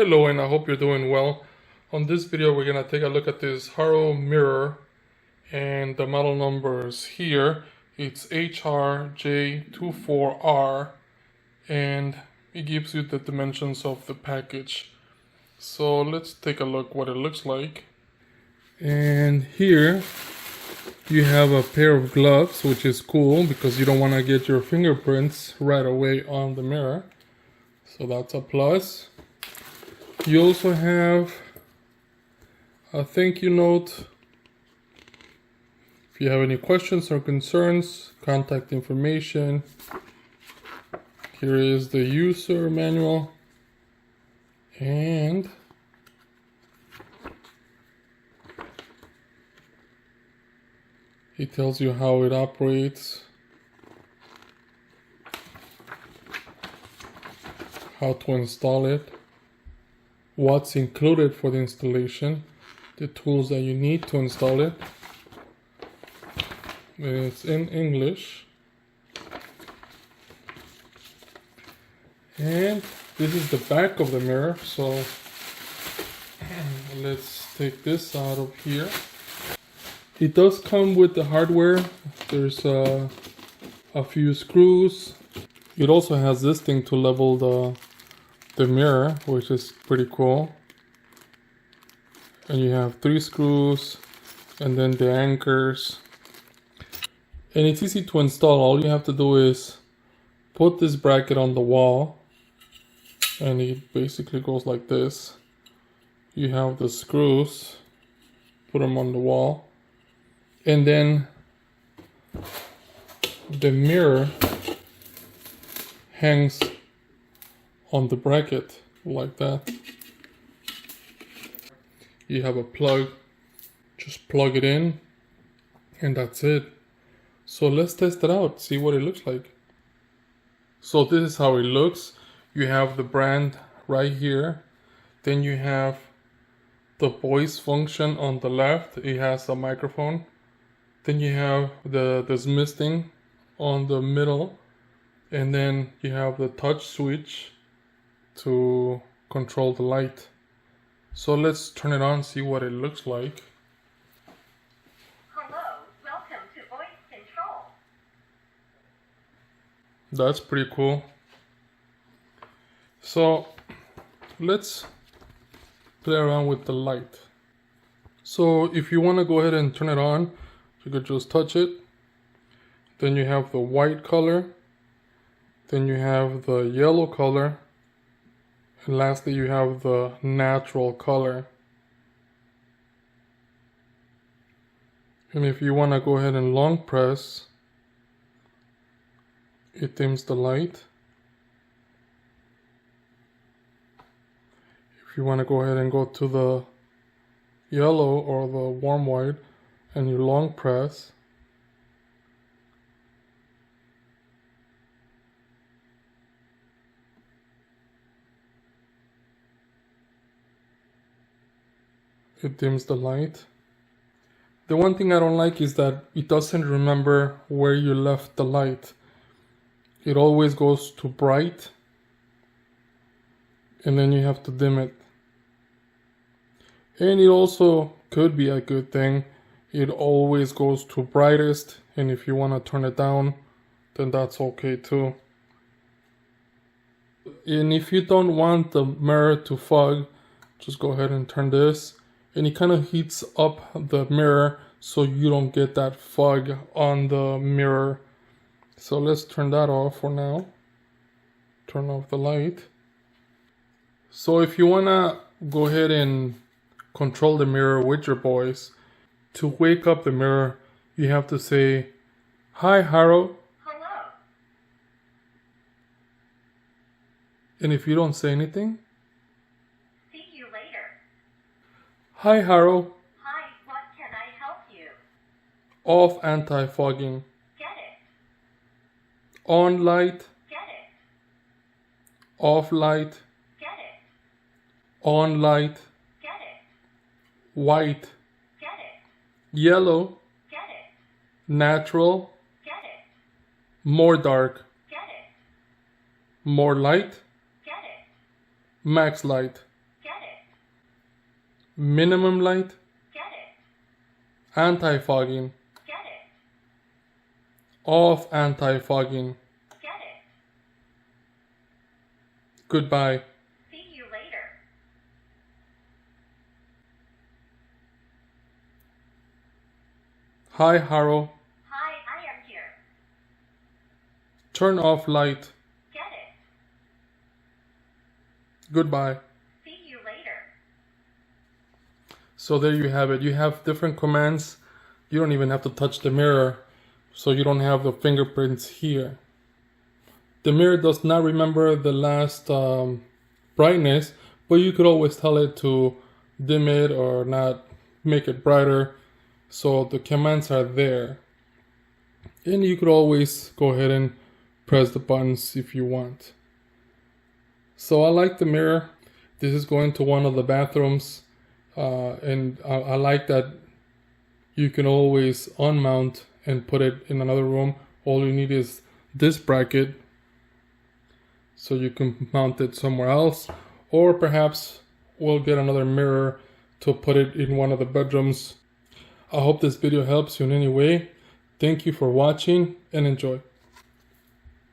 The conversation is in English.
Hello, and I hope you're doing well. On this video we're going to take a look at this Horow mirror, and the model numbers here, it's HRJ24R, and it gives you the dimensions of the package. So let's take a look what it looks like. And here you have a pair of gloves, which is cool because you don't want to get your fingerprints right away on the mirror. So that's a plus. You also have a thank you note. If you have any questions or concerns, contact information. Here is the user manual. And it tells you how it operates, how to install it, what's included for the installation, the tools that you need to install it. It's in English. And this is the back of the mirror, so let's take this out of here. It does come with the hardware. There's a few screws. It also has this thing to level the mirror, which is pretty cool. And you have 3 screws and then the anchors. And it's easy to install. All you have to do is put this bracket on the wall, and it basically goes like this. You have the screws, put them on the wall, and then the mirror hangs on the bracket like that. You have a plug, just plug it in, and that's it. So let's test it out, see what it looks like. So this is how it looks. You have the brand right here. Then you have the voice function on the left. It has a microphone. Then you have the dismiss thing on the middle. And then you have the touch switch to control the light. So let's turn it on, see what it looks like. Hello, welcome to voice control. That's pretty cool. So let's play around with the light. So if you want to go ahead and turn it on, you could just touch it. Then you have the white color. Then you have the yellow color. And lastly, you have the natural color. And if you want to go ahead and long press, it dims the light. If you want to go ahead and go to the yellow or the warm white and you long press, it dims the light. The one thing I don't like is that it doesn't remember where you left the light. It always goes to bright, and then you have to dim it. And it also could be a good thing. It always goes to brightest, and if you want to turn it down, then that's okay too. And if you don't want the mirror to fog, just go ahead and turn this. And it kind of heats up the mirror so you don't get that fog on the mirror. So let's turn that off for now. Turn off the light. So if you want to go ahead and control the mirror with your voice, to wake up the mirror, you have to say, "Hi, Horow." Hello. And if you don't say anything, See you later. "Hi, Horow. Hi, what can I help you? Off anti-fogging. Get it. On light. Get it. Off light. Get it. On light. Get it. White. Get it. Yellow. Get it. Natural. Get it. More dark. Get it. More light. Get it. Max light. minimum light, Get it. anti-fogging, Get it. off anti-fogging, Get it. goodbye. See you later. Hi Horow, Hi, I am here. turn off light, Get it. goodbye. See you later. So there you have it. You have different commands. You don't even have to touch the mirror, so you don't have the fingerprints here. The mirror does not remember the last brightness, but you could always tell it to dim it or not make it brighter. So the commands are there. And you could always go ahead and press the buttons if you want. So I like the mirror. This is going to one of the bathrooms. And I like that you can always unmount and put it in another room. All you need is this bracket, so you can mount it somewhere else, or perhaps we'll get another mirror to put it in one of the bedrooms. I hope this video helps you in any way. Thank you for watching and enjoy.